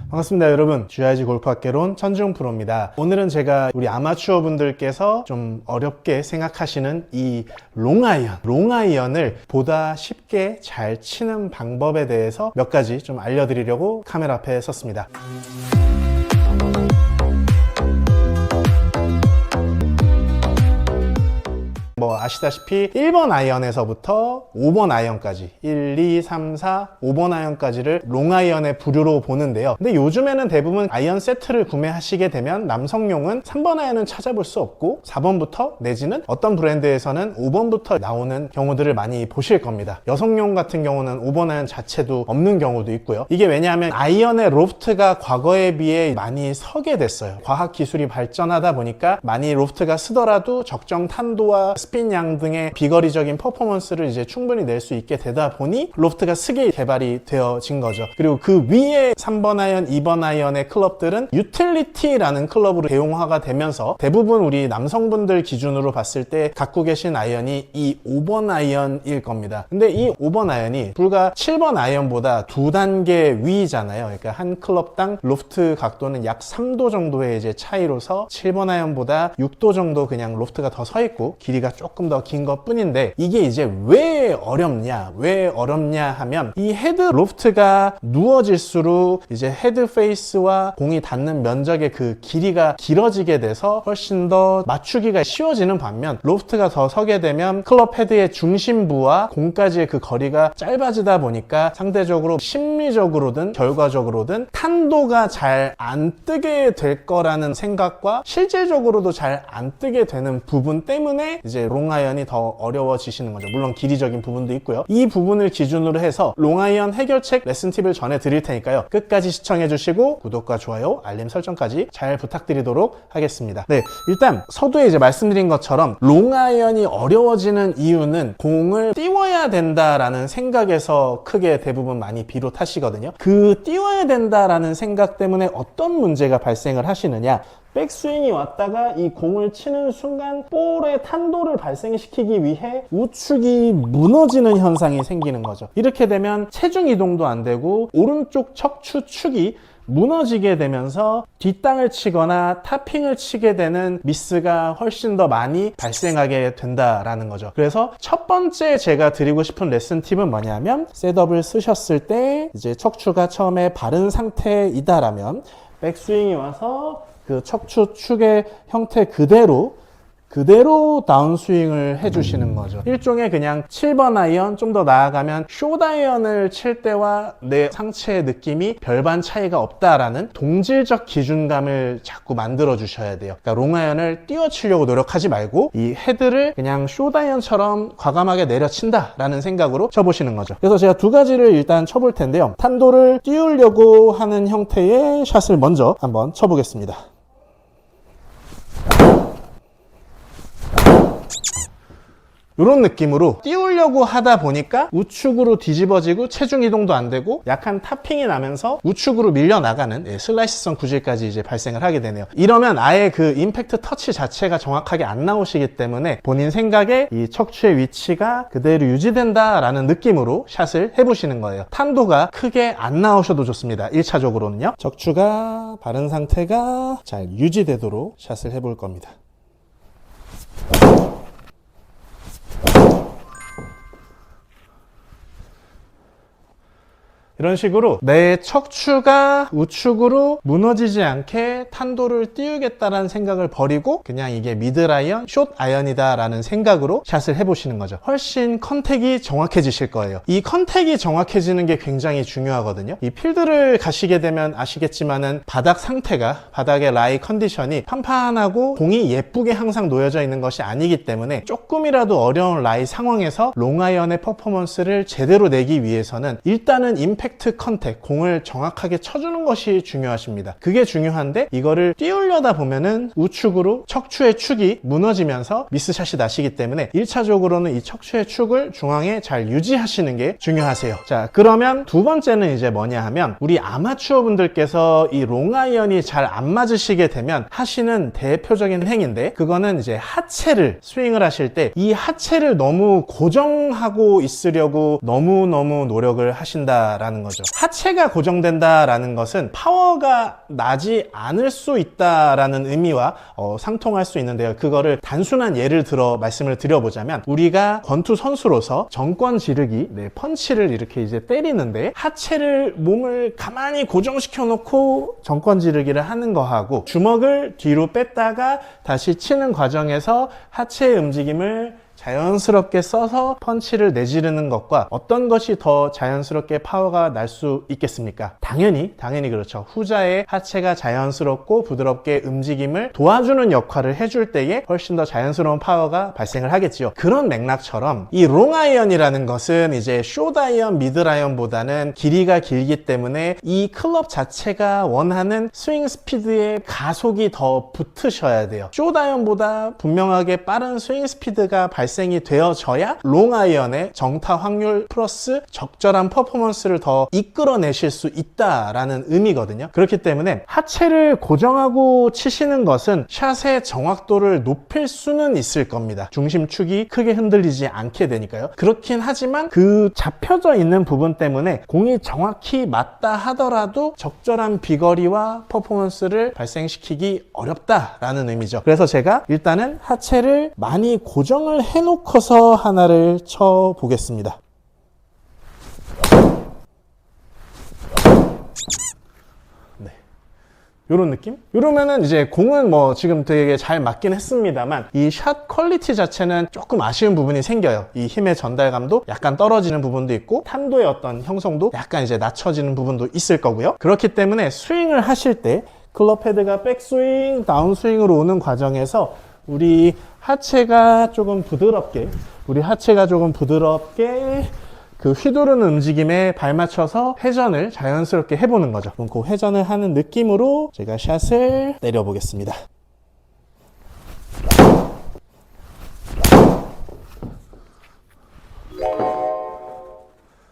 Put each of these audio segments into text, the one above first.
반갑습니다 여러분. GIG 골프학개론 천지용 프로입니다. 오늘은 제가 우리 아마추어 분들께서 좀 어렵게 생각하시는 이 롱아이언을 보다 쉽게 잘 치는 방법에 대해서 몇 가지 좀 알려드리려고 카메라 앞에 섰습니다. 아시다시피 1번 아이언에서부터 5번 아이언까지 1, 2, 3, 4, 5번 아이언까지를 롱아이언의 부류로 보는데요. 근데 요즘에는 대부분 아이언 세트를 구매하시게 되면 남성용은 3번 아이언은 찾아볼 수 없고 4번부터 내지는 어떤 브랜드에서는 5번부터 나오는 경우들을 많이 보실 겁니다. 여성용 같은 경우는 5번 아이언 자체도 없는 경우도 있고요. 이게 왜냐하면 아이언의 로프트가 과거에 비해 많이 서게 됐어요. 과학기술이 발전하다 보니까 많이 로프트가 쓰더라도 적정 탄도와 스핀 양 등의 비거리적인 퍼포먼스를 이제 충분히 낼 수 있게 되다 보니 로프트가 스게 개발이 되어진 거죠. 그리고 그 위에 3번 아이언, 2번 아이언의 클럽들은 유틸리티라는 클럽으로 대용화가 되면서 대부분 우리 남성분들 기준으로 봤을 때 갖고 계신 아이언이 이 5번 아이언일 겁니다. 근데 이 5번 아이언이 불과 7번 아이언보다 2단계 위잖아요. 그러니까 한 클럽당 로프트 각도는 약 3도 정도의 이제 차이로서 7번 아이언보다 6도 정도 그냥 로프트가 더 서 있고 길이가 조금 더 긴 것 뿐인데, 이게 이제 왜 어렵냐 하면 이 헤드 로프트가 누워질수록 이제 헤드 페이스와 공이 닿는 면적의 그 길이가 길어지게 돼서 훨씬 더 맞추기가 쉬워지는 반면, 로프트가 더 서게 되면 클럽 헤드의 중심부와 공까지의 그 거리가 짧아지다 보니까 상대적으로 심리적으로든 결과적으로든 탄도가 잘 안 뜨게 될 거라는 생각과 실질적으로도 잘 안 뜨게 되는 부분 때문에 이제 롱아이언이 더 어려워지시는 거죠. 물론 길이적인 부분도 있고요. 이 부분을 기준으로 해서 롱아이언 해결책 레슨 팁을 전해 드릴 테니까요. 끝까지 시청해 주시고 구독과 좋아요, 알림 설정까지 잘 부탁드리도록 하겠습니다. 네, 일단 서두에 이제 말씀드린 것처럼 롱아이언이 어려워지는 이유는 공을 띄워야 된다라는 생각에서 크게 대부분 많이 비롯하시거든요. 그 띄워야 된다라는 생각 때문에 어떤 문제가 발생을 하시느냐, 백스윙이 왔다가 이 공을 치는 순간 볼의 탄도를 발생시키기 위해 우측이 무너지는 현상이 생기는 거죠. 이렇게 되면 체중 이동도 안 되고 오른쪽 척추 축이 무너지게 되면서 뒷땅을 치거나 타핑을 치게 되는 미스가 훨씬 더 많이 발생하게 된다라는 거죠. 그래서 첫 번째 제가 드리고 싶은 레슨 팁은 뭐냐면, 셋업을 쓰셨을 때 이제 척추가 처음에 바른 상태이다라면 백스윙이 와서 그 척추 축의 형태 그대로 다운스윙을 해주시는 거죠. 일종의 그냥 7번 아이언, 좀 더 나아가면 숏 아이언을 칠 때와 내 상체의 느낌이 별반 차이가 없다라는 동질적 기준감을 자꾸 만들어 주셔야 돼요. 그러니까 롱아이언을 띄워치려고 노력하지 말고 이 헤드를 그냥 숏 아이언처럼 과감하게 내려친다라는 생각으로 쳐보시는 거죠. 그래서 제가 두 가지를 일단 쳐볼 텐데요. 탄도를 띄우려고 하는 형태의 샷을 먼저 한번 쳐보겠습니다. 이런 느낌으로 띄우려고 하다 보니까 우측으로 뒤집어지고 체중 이동도 안 되고 약간 타핑이 나면서 우측으로 밀려나가는 슬라이스성 구질까지 이제 발생을 하게 되네요. 이러면 아예 그 임팩트 터치 자체가 정확하게 안 나오시기 때문에 본인 생각에 이 척추의 위치가 그대로 유지된다라는 느낌으로 샷을 해보시는 거예요. 탄도가 크게 안 나오셔도 좋습니다. 1차적으로는요. 척추가 바른 상태가 잘 유지되도록 샷을 해볼 겁니다. 이런 식으로 내 척추가 우측으로 무너지지 않게 탄도를 띄우겠다는 생각을 버리고 그냥 이게 미드아이언, 숏 아이언이다 라는 생각으로 샷을 해보시는 거죠. 훨씬 컨택이 정확해지실 거예요. 이 컨택이 정확해지는 게 굉장히 중요하거든요. 이 필드를 가시게 되면 아시겠지만은 바닥 상태가, 바닥의 라이 컨디션이 판판하고 공이 예쁘게 항상 놓여져 있는 것이 아니기 때문에 조금이라도 어려운 라이 상황에서 롱아이언의 퍼포먼스를 제대로 내기 위해서는 일단은 임팩트 컨택, 공을 정확하게 쳐주는 것이 중요하십니다. 그게 중요한데 이거를 띄우려다 보면은 우측으로 척추의 축이 무너지면서 미스샷이 나시기 때문에 1차적으로는 이 척추의 축을 중앙에 잘 유지하시는 게 중요하세요. 자, 그러면 두 번째는 이제 뭐냐 하면, 우리 아마추어 분들께서 이 롱아이언이 잘 안 맞으시게 되면 하시는 대표적인 행위인데, 그거는 이제 하체를 스윙을 하실 때 이 하체를 너무 고정하고 있으려고 너무너무 노력을 하신다라는 있다라는 거죠. 하체가 고정된다라는 것은 파워가 나지 않을 수 있다라는 의미와 상통할 수 있는데요. 그거를 단순한 예를 들어 말씀을 드려보자면, 우리가 권투 선수로서 정권 지르기, 펀치를 이렇게 이제 때리는데 하체를 몸을 가만히 고정시켜 놓고 정권 지르기를 하는 거하고, 주먹을 뒤로 뺐다가 다시 치는 과정에서 하체의 움직임을 자연스럽게 써서 펀치를 내지르는 것과 어떤 것이 더 자연스럽게 파워가 날 수 있겠습니까? 당연히 그렇죠. 후자의 하체가 자연스럽고 부드럽게 움직임을 도와주는 역할을 해줄 때에 훨씬 더 자연스러운 파워가 발생을 하겠지요. 그런 맥락처럼 이 롱아이언이라는 것은 이제 숏아이언, 미드아이언보다는 길이가 길기 때문에 이 클럽 자체가 원하는 스윙 스피드에 가속이 더 붙으셔야 돼요. 숏아이언보다 분명하게 빠른 스윙 스피드가 발생이 되어져야 롱아이언의 정타 확률 플러스 적절한 퍼포먼스를 더 이끌어내실 수 있다라는 의미거든요. 그렇기 때문에 하체를 고정하고 치시는 것은 샷의 정확도를 높일 수는 있을 겁니다. 중심축이 크게 흔들리지 않게 되니까요. 그렇긴 하지만 그 잡혀져 있는 부분 때문에 공이 정확히 맞다 하더라도 적절한 비거리와 퍼포먼스를 발생시키기 어렵다라는 의미죠. 그래서 제가 일단은 하체를 많이 고정을 해놓고서 하나를 쳐 보겠습니다. 네, 요런 느낌? 이러면은 이제 공은 뭐 지금 되게 잘 맞긴 했습니다만 이 샷 퀄리티 자체는 조금 아쉬운 부분이 생겨요. 이 힘의 전달감도 약간 떨어지는 부분도 있고 탄도의 어떤 형성도 약간 이제 낮춰지는 부분도 있을 거고요. 그렇기 때문에 스윙을 하실 때 클럽 헤드가 백스윙, 다운스윙으로 오는 과정에서 우리 하체가 조금 부드럽게 그 휘두르는 움직임에 발맞춰서 회전을 자연스럽게 해보는 거죠. 그럼 그 회전을 하는 느낌으로 제가 샷을 때려보겠습니다.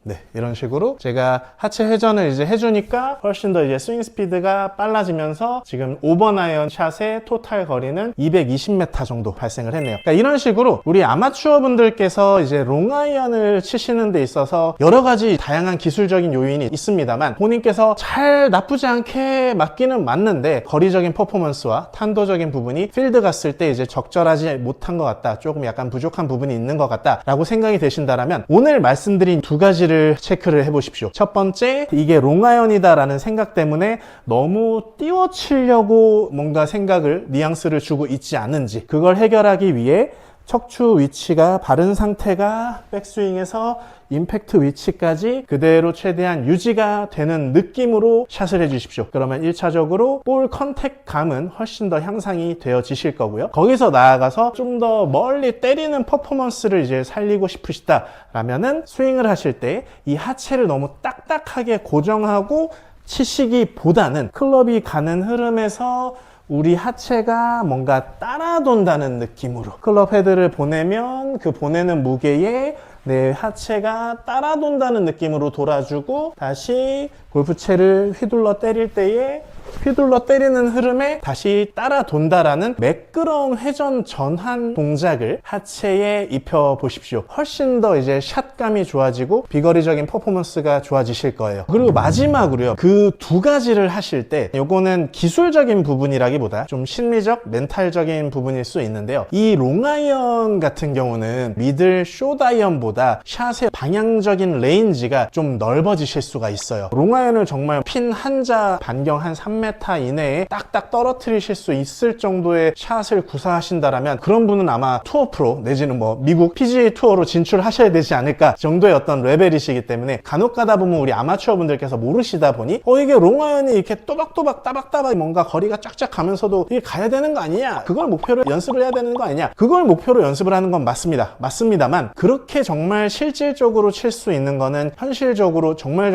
네, 이런 식으로 제가 하체 회전을 이제 해주니까 훨씬 더 이제 스윙 스피드가 빨라지면서 지금 5번 아이언 샷의 토탈 거리는 220m 정도 발생을 했네요. 그러니까 이런 식으로 우리 아마추어 분들께서 이제 롱 아이언을 치시는 데 있어서 여러 가지 다양한 기술적인 요인이 있습니다만 본인께서 잘 나쁘지 않게 맞기는 맞는데 거리적인 퍼포먼스와 탄도적인 부분이 필드 갔을 때 이제 적절하지 못한 것 같다, 조금 약간 부족한 부분이 있는 것 같다 라고 생각이 되신다면 오늘 말씀드린 두 가지를 체크를 해보십시오. 첫 번째, 이게 롱아이언이다 라는 생각 때문에 너무 띄워치려고 뭔가 생각을, 뉘앙스를 주고 있지 않은지, 그걸 해결하기 위해 척추 위치가 바른 상태가 백스윙에서 임팩트 위치까지 그대로 최대한 유지가 되는 느낌으로 샷을 해주십시오. 그러면 1차적으로 볼 컨택 감은 훨씬 더 향상이 되어지실 거고요. 거기서 나아가서 좀 더 멀리 때리는 퍼포먼스를 이제 살리고 싶으시다 라면은 스윙을 하실 때 이 하체를 너무 딱딱하게 고정하고 치시기보다는 클럽이 가는 흐름에서 우리 하체가 뭔가 따라 돈다는 느낌으로 클럽 헤드를 보내면 그 보내는 무게에 내 하체가 따라 돈다는 느낌으로 돌아주고 다시 골프채를 휘둘러 때릴 때에 휘둘러 때리는 흐름에 다시 따라 돈다라는 매끄러운 회전 전환 동작을 하체에 입혀 보십시오. 훨씬 더 이제 샷감이 좋아지고 비거리적인 퍼포먼스가 좋아지실 거예요. 그리고 마지막으로요, 그 두 가지를 하실 때 요거는 기술적인 부분이라기보다 좀 심리적, 멘탈적인 부분일 수 있는데요. 이 롱아이언 같은 경우는 미들 숏아이언보다 샷의 방향적인 레인지가 좀 넓어지실 수가 있어요. 롱아이언을 정말 핀 한자 반경 한 3m 이내에 딱딱 떨어뜨리실 수 있을 정도의 샷을 구사하신다라면 그런 분은 아마 투어 프로 내지는 뭐 미국 PGA 투어로 진출하셔야 되지 않을까 정도의 어떤 레벨이시기 때문에 간혹 가다 보면 우리 아마추어 분들께서 모르시다 보니 이게 롱아이언이 이렇게 또박또박 따박따박 뭔가 거리가 쫙쫙 가면서도 이게 가야 되는 거 아니냐, 그걸 목표로 연습을 해야 되는 거 아니냐, 그걸 목표로 연습을 하는 건 맞습니다만 그렇게 정말 실질적으로 칠 수 있는 거는 현실적으로 정말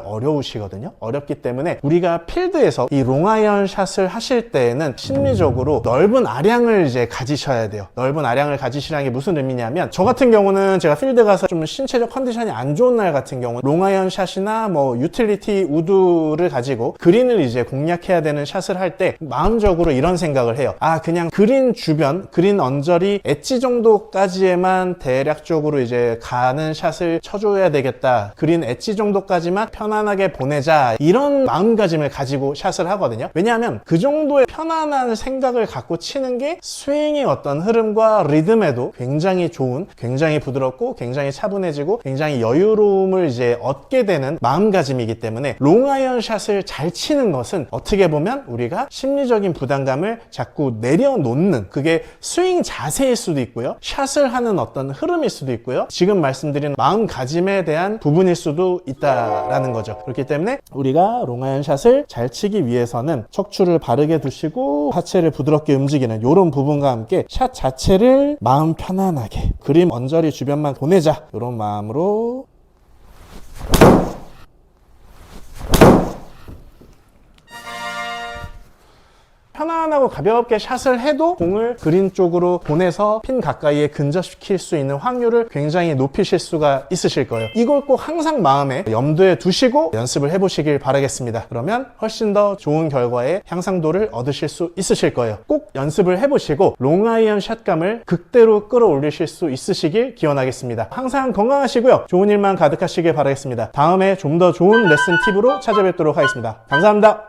어려우시거든요. 어렵기 때문에 우리가 필드에서 위해서 이 롱아이언 샷을 하실 때에는 심리적으로 넓은 아량을 이제 가지셔야 돼요. 넓은 아량을 가지시라는 게 무슨 의미냐면, 저 같은 경우는 제가 필드 가서 좀 신체적 컨디션이 안 좋은 날 같은 경우 롱아이언 샷이나 뭐 유틸리티 우드를 가지고 그린을 이제 공략해야 되는 샷을 할 때 마음적으로 이런 생각을 해요. 아, 그냥 그린 주변, 그린 언저리 엣지 정도까지에만 대략적으로 이제 가는 샷을 쳐줘야 되겠다. 그린 엣지 정도까지만 편안하게 보내자. 이런 마음가짐을 가지고 샷을 하거든요. 왜냐하면 그 정도의 편안한 생각을 갖고 치는 게 스윙의 어떤 흐름과 리듬에도 굉장히 좋은, 굉장히 부드럽고 굉장히 차분해지고 굉장히 여유로움을 이제 얻게 되는 마음가짐이기 때문에 롱아이언 샷을 잘 치는 것은 어떻게 보면 우리가 심리적인 부담감을 자꾸 내려놓는, 그게 스윙 자세일 수도 있고요, 샷을 하는 어떤 흐름일 수도 있고요, 지금 말씀드린 마음가짐에 대한 부분일 수도 있다라는 거죠. 그렇기 때문에 우리가 롱아이언 샷을 잘 치기 위해서는 척추를 바르게 두시고 하체를 부드럽게 움직이는 이런 부분과 함께 샷 자체를 마음 편안하게 그림 언저리 주변만 보내자, 이런 마음으로 편안하고 가볍게 샷을 해도 공을 그린 쪽으로 보내서 핀 가까이에 근접시킬 수 있는 확률을 굉장히 높이실 수가 있으실 거예요. 이걸 꼭 항상 마음에 염두에 두시고 연습을 해보시길 바라겠습니다. 그러면 훨씬 더 좋은 결과의 향상도를 얻으실 수 있으실 거예요. 꼭 연습을 해보시고 롱아이언 샷감을 극대로 끌어올리실 수 있으시길 기원하겠습니다. 항상 건강하시고요, 좋은 일만 가득하시길 바라겠습니다. 다음에 좀 더 좋은 레슨 팁으로 찾아뵙도록 하겠습니다. 감사합니다.